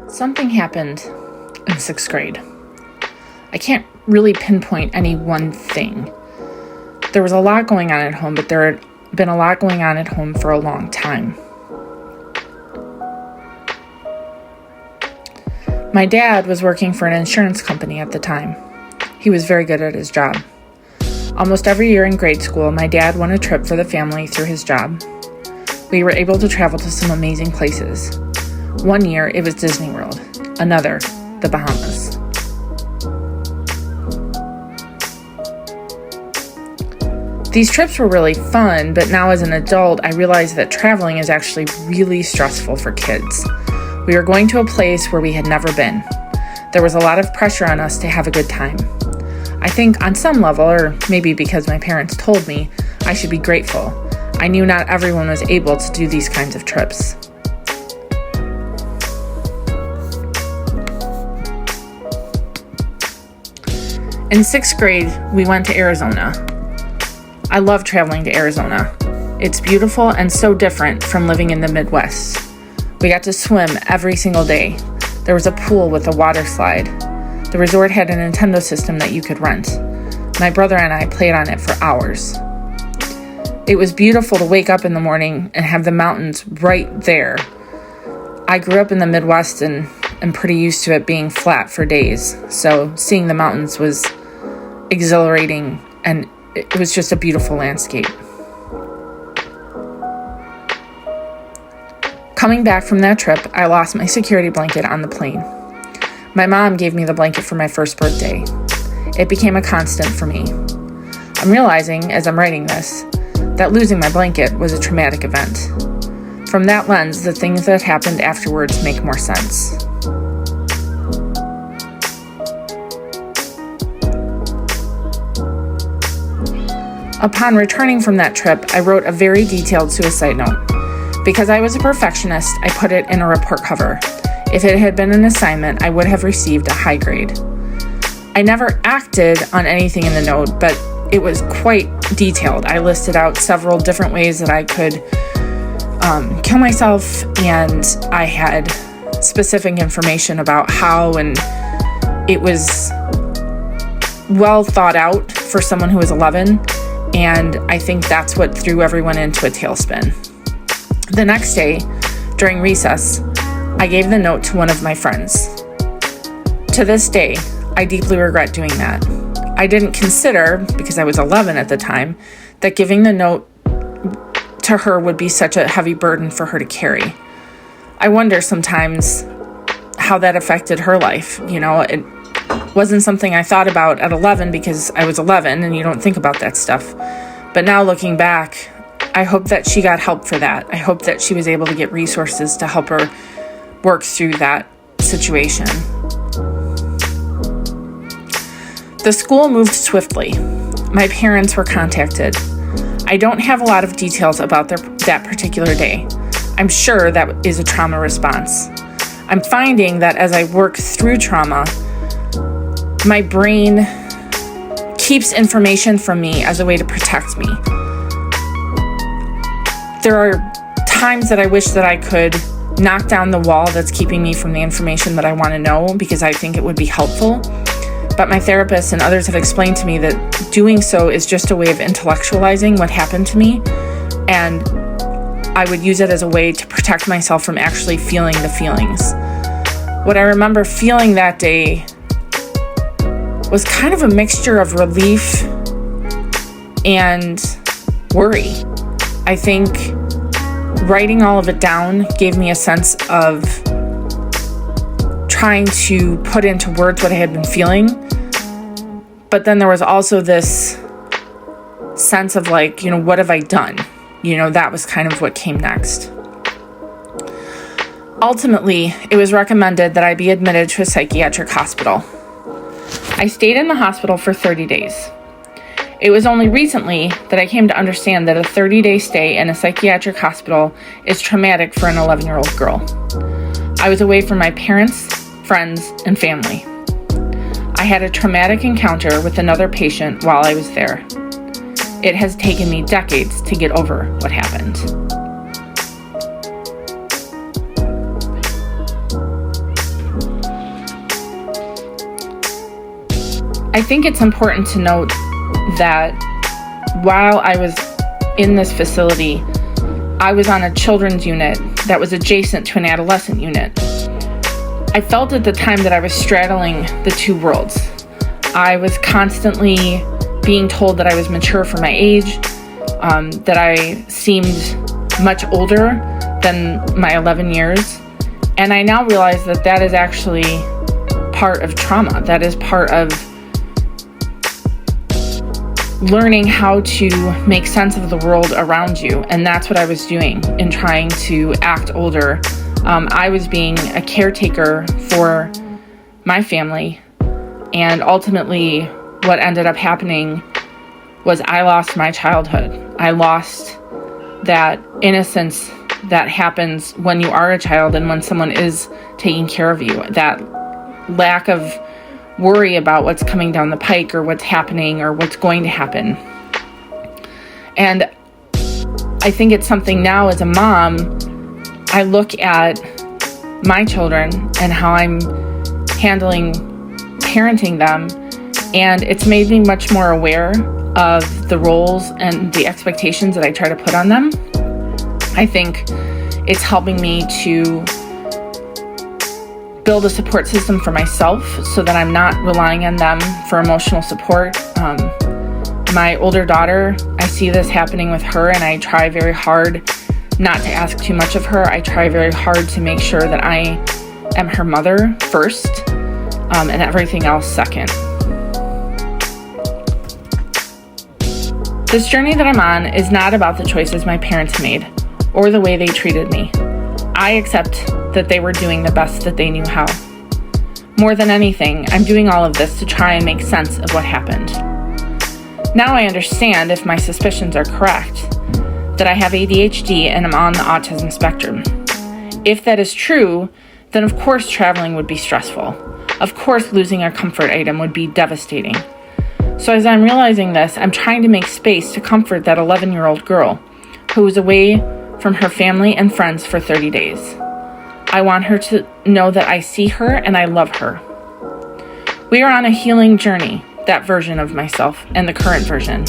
Something happened in sixth grade. I can't really pinpoint any one thing. There was a lot going on at home, but there had been a lot going on at home for a long time. My dad was working for an insurance company at the time. He was very good at his job. Almost every year in grade school, my dad won a trip for the family through his job. We were able to travel to some amazing places. One year, it was Disney World. Another, the Bahamas. These trips were really fun, but now as an adult, I realized that traveling is actually really stressful for kids. We were going to a place where we had never been. There was a lot of pressure on us to have a good time. I think on some level, or maybe because my parents told me, I should be grateful. I knew not everyone was able to do these kinds of trips. In sixth grade, we went to Arizona. I love traveling to Arizona. It's beautiful and so different from living in the Midwest. We got to swim every single day. There was a pool with a water slide. The resort had a Nintendo system that you could rent. My brother and I played on it for hours. It was beautiful to wake up in the morning and have the mountains right there. I grew up in the Midwest and am pretty used to it being flat for days, so seeing the mountains was exhilarating, and it was just a beautiful landscape. Coming back from that trip, I lost my security blanket on the plane. My mom gave me the blanket for my first birthday. It became a constant for me. I'm realizing, as I'm writing this, that losing my blanket was a traumatic event. From that lens, the things that happened afterwards make more sense. Upon returning from that trip, I wrote a very detailed suicide note. Because I was a perfectionist, I put it in a report cover. If it had been an assignment, I would have received a high grade. I never acted on anything in the note, but it was quite detailed. I listed out several different ways that I could kill myself, and I had specific information about how, and it was well thought out for someone who was 11, and I think that's what threw everyone into a tailspin. The next day, during recess, I gave the note to one of my friends. To this day, I deeply regret doing that. I didn't consider, because I was 11 at the time, that giving the note to her would be such a heavy burden for her to carry. I wonder sometimes how that affected her life. You know, it wasn't something I thought about at 11 because I was 11 and you don't think about that stuff. But now looking back, I hope that she got help for that. I hope that she was able to get resources to help her work through that situation. The school moved swiftly. My parents were contacted. I don't have a lot of details about that particular day. I'm sure that is a trauma response. I'm finding that as I work through trauma, my brain keeps information from me as a way to protect me. There are times that I wish that I could knock down the wall that's keeping me from the information that I want to know because I think it would be helpful. But my therapist and others have explained to me that doing so is just a way of intellectualizing what happened to me, and I would use it as a way to protect myself from actually feeling the feelings. What I remember feeling that day was kind of a mixture of relief and worry. I think writing all of it down gave me a sense of trying to put into words what I had been feeling. But then there was also this sense of like, what have I done? That was kind of what came next. Ultimately, it was recommended that I be admitted to a psychiatric hospital. I stayed in the hospital for 30 days. It was only recently that I came to understand that a 30-day stay in a psychiatric hospital is traumatic for an 11-year-old girl. I was away from my parents, friends, and family. I had a traumatic encounter with another patient while I was there. It has taken me decades to get over what happened. I think it's important to note that while I was in this facility, I was on a children's unit that was adjacent to an adolescent unit. I felt at the time that I was straddling the two worlds. I was constantly being told that I was mature for my age, that I seemed much older than my 11 years. And I now realize that that is actually part of trauma. That is part of learning how to make sense of the world around you. And that's what I was doing in trying to act older. I was being a caretaker for my family. And ultimately, what ended up happening was I lost my childhood. I lost that innocence that happens when you are a child and when someone is taking care of you. That lack of worry about what's coming down the pike or what's happening or what's going to happen. And I think it's something now as a mom, I look at my children and how I'm handling parenting them, and it's made me much more aware of the roles and the expectations that I try to put on them. I think it's helping me to build a support system for myself so that I'm not relying on them for emotional support. My older daughter, I see this happening with her, and I try very hard not to ask too much of her. I try very hard to make sure that I am her mother first, and everything else second. This journey that I'm on is not about the choices my parents made or the way they treated me. I accept that they were doing the best that they knew how. More than anything, I'm doing all of this to try and make sense of what happened. Now I understand, if my suspicions are correct, that I have ADHD and I'm on the autism spectrum. If that is true, then of course traveling would be stressful. Of course losing a comfort item would be devastating. So as I'm realizing this, I'm trying to make space to comfort that 11-year-old girl who was away from her family and friends for 30 days. I want her to know that I see her and I love her. We are on a healing journey, that version of myself and the current version.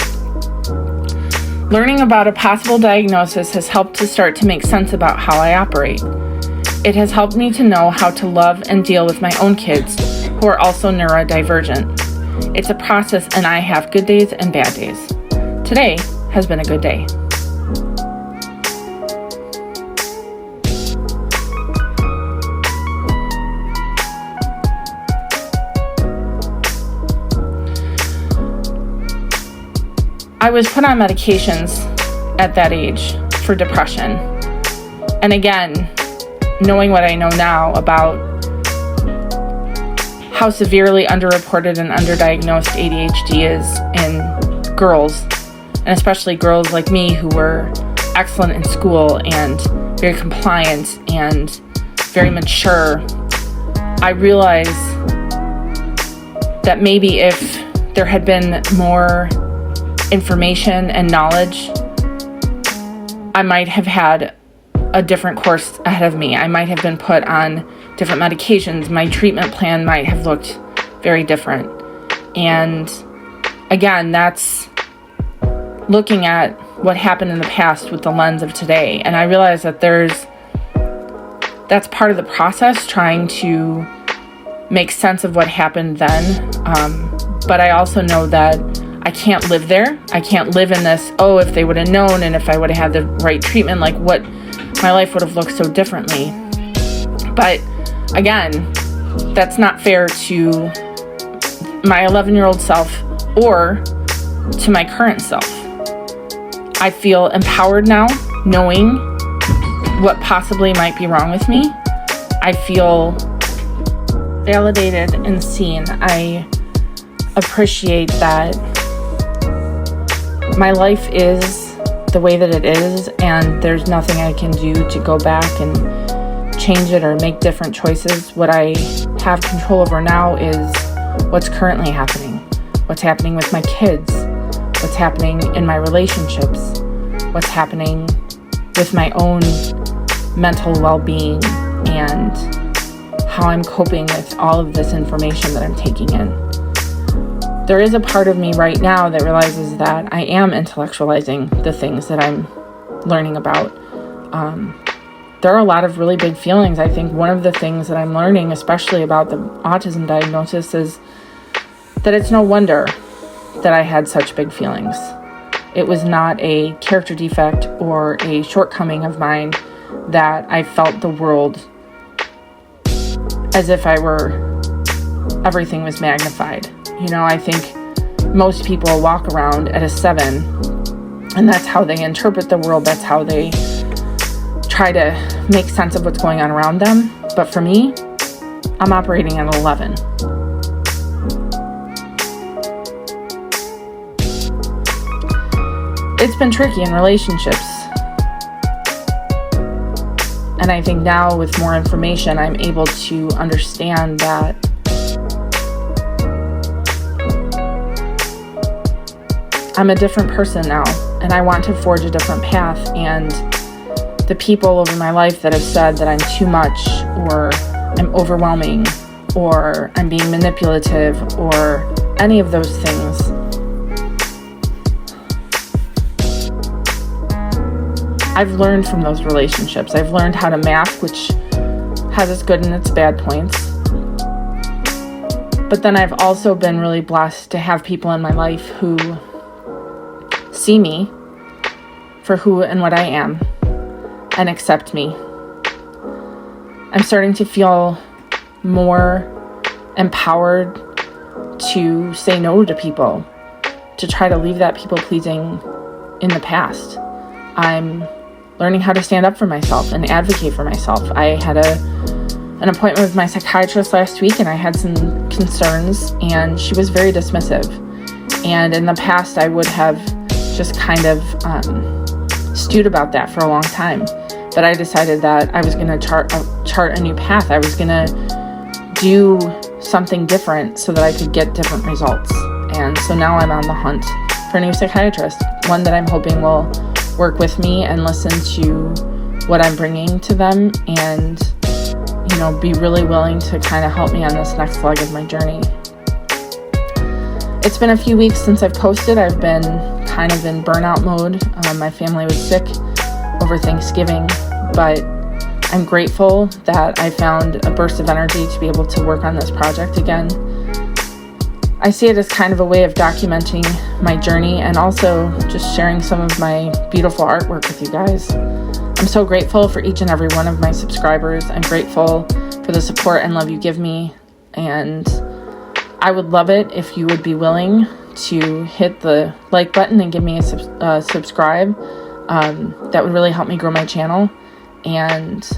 Learning about a possible diagnosis has helped to start to make sense about how I operate. It has helped me to know how to love and deal with my own kids who are also neurodivergent. It's a process, and I have good days and bad days. Today has been a good day. I was put on medications at that age for depression. And again, knowing what I know now about how severely underreported and underdiagnosed ADHD is in girls, and especially girls like me who were excellent in school and very compliant and very mature, I realized that maybe if there had been more information and knowledge, I might have had a different course ahead of me. I might have been put on different medications. My treatment plan might have looked very different. And again, that's looking at what happened in the past with the lens of today. And I realize that that's part of the process, trying to make sense of what happened then. But I also know that I can't live there. I can't live in this, if they would have known and if I would have had the right treatment, like what my life would have looked so differently. But again, that's not fair to my 11-year-old self or to my current self. I feel empowered now, knowing what possibly might be wrong with me. I feel validated and seen. I appreciate that my life is the way that it is, and there's nothing I can do to go back and change it or make different choices. What I have control over now is what's currently happening, what's happening with my kids, what's happening in my relationships, what's happening with my own mental well-being, and how I'm coping with all of this information that I'm taking in. there is a part of me right now that realizes that I am intellectualizing the things that I'm learning about. There are a lot of really big feelings. I think one of the things that I'm learning, especially about the autism diagnosis, is that it's no wonder that I had such big feelings. It was not a character defect or a shortcoming of mine that I felt the world as if everything was magnified. I think most people walk around at a 7, and that's how they interpret the world. That's how they try to make sense of what's going on around them. But for me, I'm operating at 11. It's been tricky in relationships. And I think now with more information, I'm able to understand that I'm a different person now, and I want to forge a different path. And the people over my life that have said that I'm too much, or I'm overwhelming, or I'm being manipulative, or any of those things, I've learned from those relationships. I've learned how to mask, which has its good and its bad points. But then I've also been really blessed to have people in my life who see me for who and what I am and accept me. I'm starting to feel more empowered to say no to people, to try to leave that people pleasing in the past. I'm learning how to stand up for myself and advocate for myself. I had an appointment with my psychiatrist last week, and I had some concerns, and she was very dismissive. And in the past, I would have just kind of stewed about that for a long time. But I decided that I was going to chart a new path. I was going to do something different so that I could get different results. And so now I'm on the hunt for a new psychiatrist, one that I'm hoping will work with me and listen to what I'm bringing to them, and be really willing to kind of help me on this next leg of my journey. It's been a few weeks since I've posted. I've been kind of in burnout mode. My family was sick over Thanksgiving, but I'm grateful that I found a burst of energy to be able to work on this project again. I see it as kind of a way of documenting my journey and also just sharing some of my beautiful artwork with you guys. I'm so grateful for each and every one of my subscribers. I'm grateful for the support and love you give me, and I would love it if you would be willing to hit the like button and give me a subscribe. That would really help me grow my channel and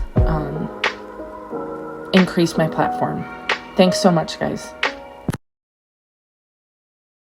increase my platform. Thanks so much, guys.